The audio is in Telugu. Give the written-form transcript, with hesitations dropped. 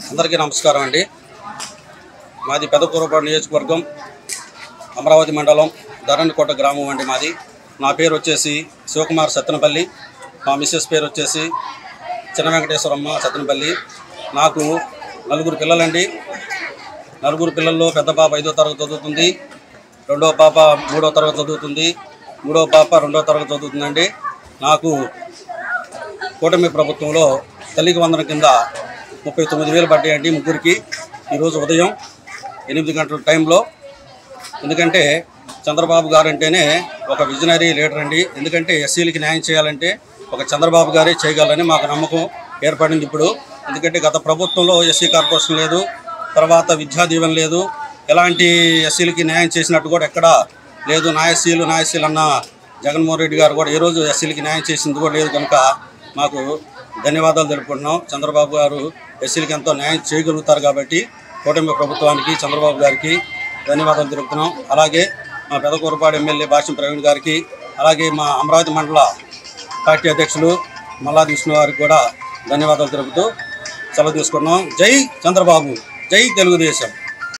అందరికీ నమస్కారం అండి. మాది పెదకూరపాడు నియోజకవర్గం, అమరావతి మండలం, ధరణికోట గ్రామం అండి మాది. నా పేరు వచ్చేసి శివకుమార్ సత్తెనపల్లి. మా మిస్సెస్ పేరు వచ్చేసి చిన్న వెంకటేశ్వరమ్మ సత్తెనపల్లి. నాకు 4 పిల్లలండి. 4 పిల్లల్లో పెద్ద పాప 5వ తరగతి చదువుతుంది, రెండవ పాప 3వ తరగతి చదువుతుంది, మూడవ పాప 2వ తరగతి చదువుతుందండి. నాకు కూటమి ప్రభుత్వంలో తల్లికి వందనం కింద 39,000 పడ్డాయండి ముగ్గురికి. ఈరోజు ఉదయం 8 గంటల టైంలో. ఎందుకంటే చంద్రబాబు గారు అంటేనే ఒక విజనరీ లీడర్ అండి. ఎందుకంటే ఎస్సీలకి న్యాయం చేయాలంటే ఒక చంద్రబాబు గారే చేయగలరని మాకు నమ్మకం ఏర్పడింది ఇప్పుడు. ఎందుకంటే గత ప్రభుత్వంలో ఎస్సీ కార్పొరేషన్ లేదు, తర్వాత విద్యా దీవెన లేదు, ఎలాంటి ఎస్సీలకి న్యాయం చేసినట్టు కూడా ఎక్కడా లేదు. నా ఎస్సీలు అన్న జగన్మోహన్ రెడ్డి గారు కూడా ఈరోజు ఎస్సీలకి న్యాయం చేసింది కూడా లేదు. కనుక మాకు ధన్యవాదాలు తెలుపుకుంటున్నాం. చంద్రబాబు గారు ఎస్సీలకి ఎంతో న్యాయం చేయగలుగుతారు కాబట్టి కూటమి ప్రభుత్వానికి, చంద్రబాబు గారికి ధన్యవాదాలు తెలుపుతున్నాం. అలాగే మా పెదకూరపాడు ఎమ్మెల్యే భాష్యం ప్రవీణ్ గారికి, అలాగే మా అమరావతి మండల పార్టీ అధ్యక్షులు మల్లాది విష్ణు గారికి కూడా ధన్యవాదాలు తెలుపుతూ సెలవు తీసుకున్నాం. జై చంద్రబాబు, జై తెలుగుదేశం.